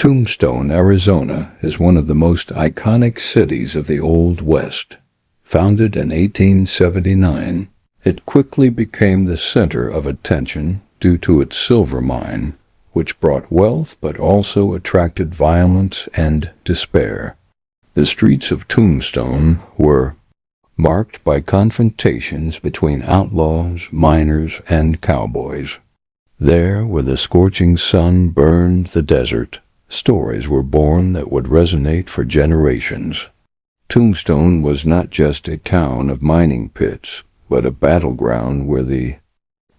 Tombstone, Arizona, is one of the most iconic cities of the Old West. Founded in 1879, it quickly became the center of attention due to its silver mine, which brought wealth but also attracted violence and despair. The streets of Tombstone were marked by confrontations between outlaws, miners, and cowboys. There, where the scorching sun burned the desert, stories were born that would resonate for generations. Tombstone was not just a town of mining pits, but a battleground where the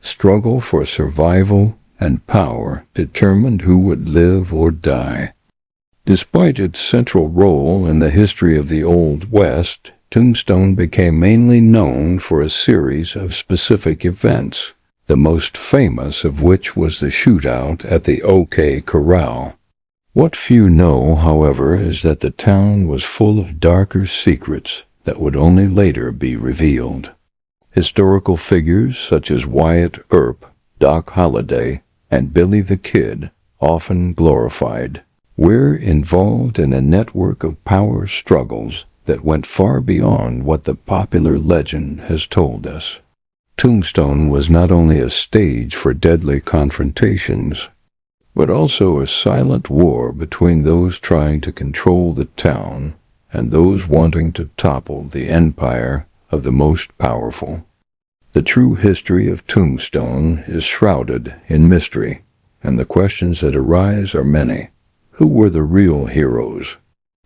struggle for survival and power determined who would live or die. Despite its central role in the history of the Old West, Tombstone became mainly known for a series of specific events, the most famous of which was the shootout at the OK Corral. What few know, however, is that the town was full of darker secrets that would only later be revealed. Historical figures such as Wyatt Earp, Doc Holliday, and Billy the Kid, often glorified, were involved in a network of power struggles that went far beyond what the popular legend has told us. Tombstone was not only a stage for deadly confrontations, but also a silent war between those trying to control the town and those wanting to topple the empire of the most powerful. The true history of Tombstone is shrouded in mystery, and the questions that arise are many. Who were the real heroes?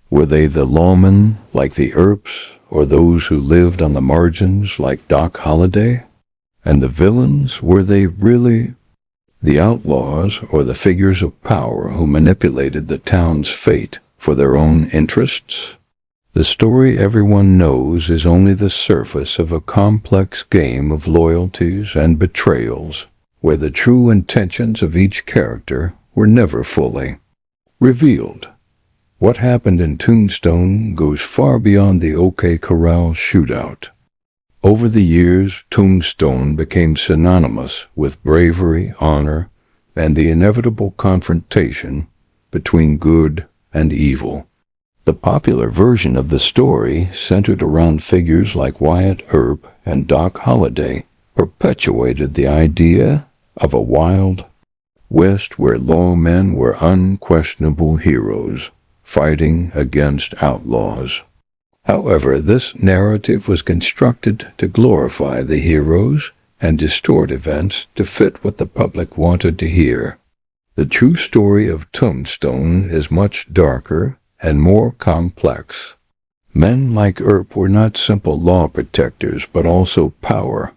Were they the lawmen like the Earps, or those who lived on the margins like Doc Holliday? And the villains, were they really the outlaws or the figures of power who manipulated the town's fate for their own interests? The story everyone knows is only the surface of a complex game of loyalties and betrayals, where the true intentions of each character were never fully revealed. What happened in Tombstone goes far beyond the OK Corral shootout. Over the years, Tombstone became synonymous with bravery, honor, and the inevitable confrontation between good and evil. The popular version of the story, centered around figures like Wyatt Earp and Doc Holliday, perpetuated the idea of a wild West where lawmen were unquestionable heroes, fighting against outlaws. However, this narrative was constructed to glorify the heroes and distort events to fit what the public wanted to hear. The true story of Tombstone is much darker and more complex. Men like Earp were not simple law protectors, but also power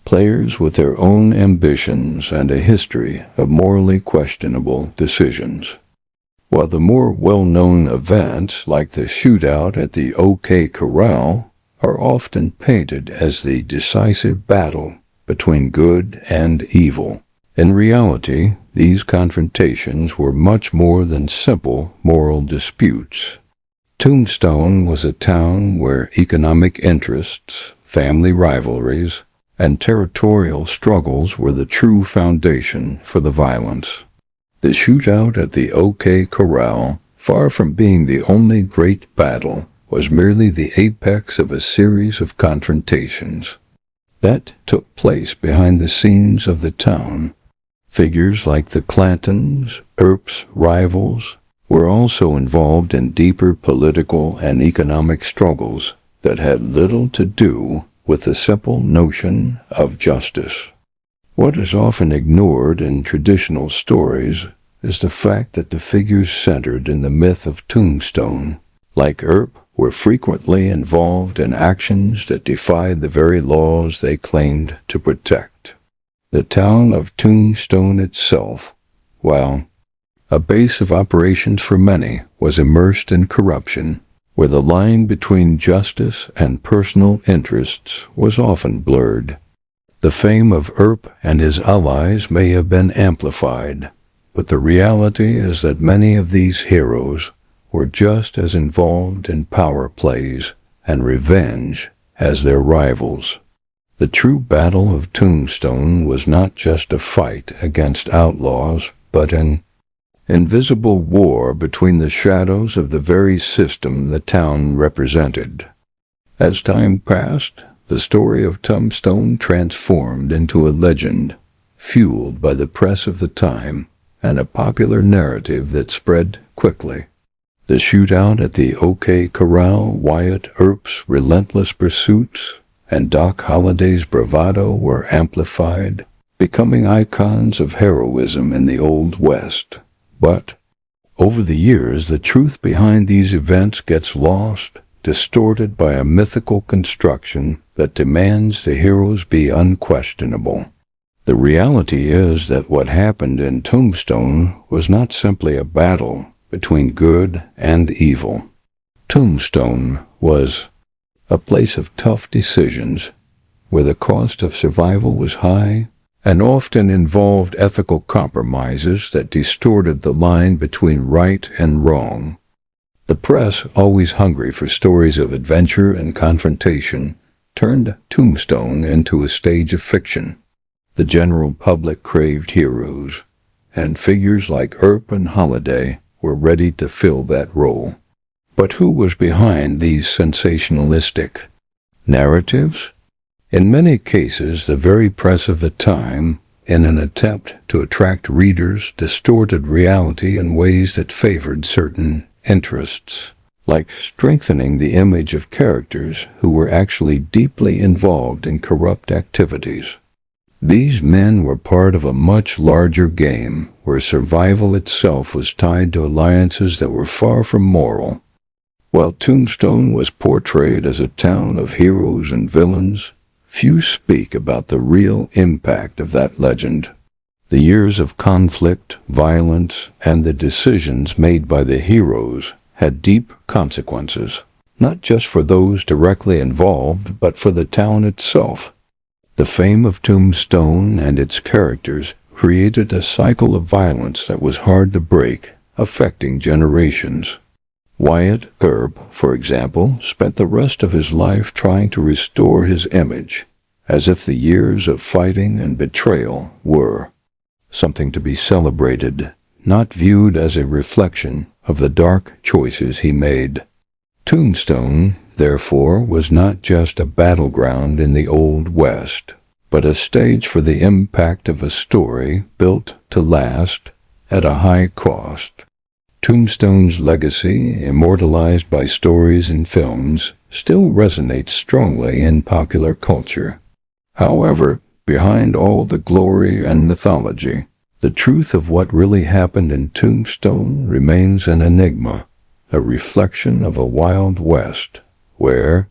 players with their own ambitions and a history of morally questionable decisions. While the more well-known events, like the shootout at the OK Corral, are often painted as the decisive battle between good and evil, in reality, these confrontations were much more than simple moral disputes. Tombstone was a town where economic interests, family rivalries, and territorial struggles were the true foundation for the violence. The shootout at the OK Corral, far from being the only great battle, was merely the apex of a series of confrontations that took place behind the scenes of the town. Figures like the Clantons, Earp's rivals, were also involved in deeper political and economic struggles that had little to do with the simple notion of justice. What is often ignored in traditional stories is the fact that the figures centered in the myth of Tombstone, like Earp, were frequently involved in actions that defied the very laws they claimed to protect. The town of Tombstone itself, while a base of operations for many, was immersed in corruption, where the line between justice and personal interests was often blurred. The fame of Earp and his allies may have been amplified, but the reality is that many of these heroes were just as involved in power plays and revenge as their rivals. The true Battle of Tombstone was not just a fight against outlaws, but an invisible war between the shadows of the very system the town represented. As time passed, the story of Tombstone transformed into a legend, fueled by the press of the time and a popular narrative that spread quickly. The shootout at the OK Corral, Wyatt Earp's relentless pursuits, and Doc Holliday's bravado were amplified, becoming icons of heroism in the Old West. But, over the years, the truth behind these events gets lost, distorted by a mythical construction that demands the heroes be unquestionable. The reality is that what happened in Tombstone was not simply a battle between good and evil. Tombstone was a place of tough decisions, where the cost of survival was high and often involved ethical compromises that distorted the line between right and wrong. The press, always hungry for stories of adventure and confrontation, turned Tombstone into a stage of fiction. The general public craved heroes, and figures like Earp and Holliday were ready to fill that role. But who was behind these sensationalistic narratives? In many cases, the very press of the time, in an attempt to attract readers, distorted reality in ways that favored certain interests, like strengthening the image of characters who were actually deeply involved in corrupt activities. These men were part of a much larger game, where survival itself was tied to alliances that were far from moral. While Tombstone was portrayed as a town of heroes and villains, few speak about the real impact of that legend. The years of conflict, violence, and the decisions made by the heroes had deep consequences, not just for those directly involved, but for the town itself. The fame of Tombstone and its characters created a cycle of violence that was hard to break, affecting generations. Wyatt Earp, for example, spent the rest of his life trying to restore his image, as if the years of fighting and betrayal were something to be celebrated, not viewed as a reflection of the dark choices he made. Tombstone, therefore, was not just a battleground in the Old West, but a stage for the impact of a story built to last at a high cost. Tombstone's legacy, immortalized by stories and films, still resonates strongly in popular culture. However, behind all the glory and mythology, the truth of what really happened in Tombstone remains an enigma, a reflection of a Wild West, where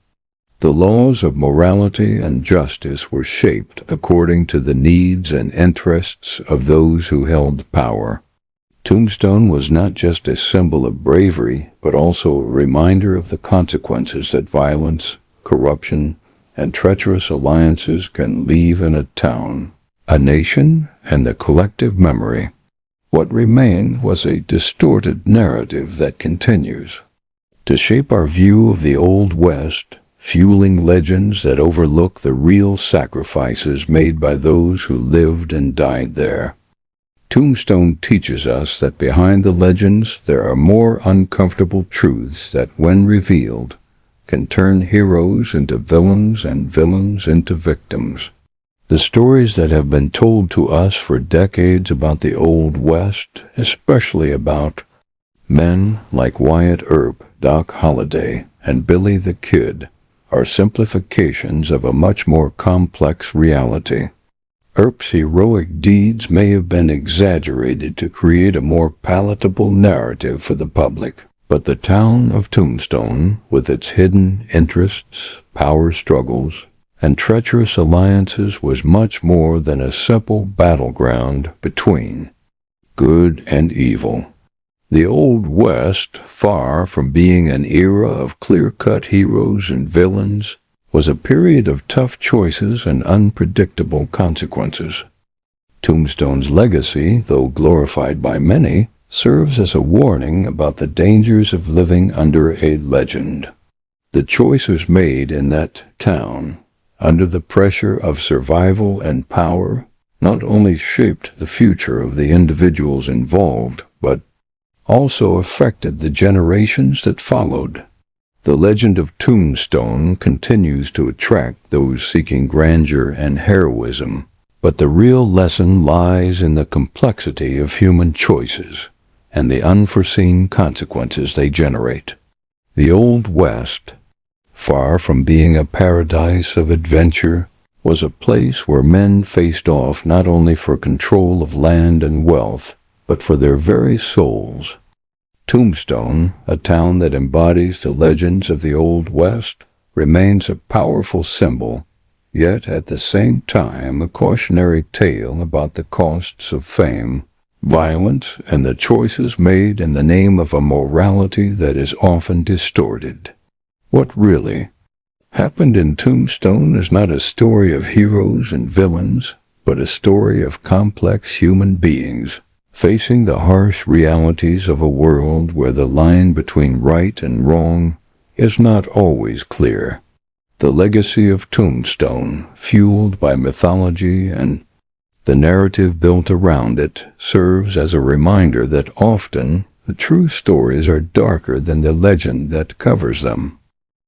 the laws of morality and justice were shaped according to the needs and interests of those who held power. Tombstone was not just a symbol of bravery, but also a reminder of the consequences that violence, corruption, and treacherous alliances can leave in a town, a nation, and the collective memory. What remained was a distorted narrative that continues to shape our view of the Old West, fueling legends that overlook the real sacrifices made by those who lived and died there. Tombstone teaches us that behind the legends there are more uncomfortable truths that, when revealed, can turn heroes into villains and villains into victims. The stories that have been told to us for decades about the Old West, especially about men like Wyatt Earp, Doc Holliday, and Billy the Kid, are simplifications of a much more complex reality. Earp's heroic deeds may have been exaggerated to create a more palatable narrative for the public, but the town of Tombstone, with its hidden interests, power struggles, and treacherous alliances, was much more than a simple battleground between good and evil. The Old West, far from being an era of clear-cut heroes and villains, was a period of tough choices and unpredictable consequences. Tombstone's legacy, though glorified by many, serves as a warning about the dangers of living under a legend. The choices made in that town, under the pressure of survival and power, not only shaped the future of the individuals involved, but also affected the generations that followed. The legend of Tombstone continues to attract those seeking grandeur and heroism, but the real lesson lies in the complexity of human choices and the unforeseen consequences they generate. The Old West, far from being a paradise of adventure, was a place where men faced off not only for control of land and wealth, but for their very souls. Tombstone, a town that embodies the legends of the Old West, remains a powerful symbol, yet at the same time a cautionary tale about the costs of fame, violence, and the choices made in the name of a morality that is often distorted. What really happened in Tombstone is not a story of heroes and villains, but a story of complex human beings facing the harsh realities of a world where the line between right and wrong is not always clear. The legacy of Tombstone, fueled by mythology and the narrative built around it, serves as a reminder that often the true stories are darker than the legend that covers them.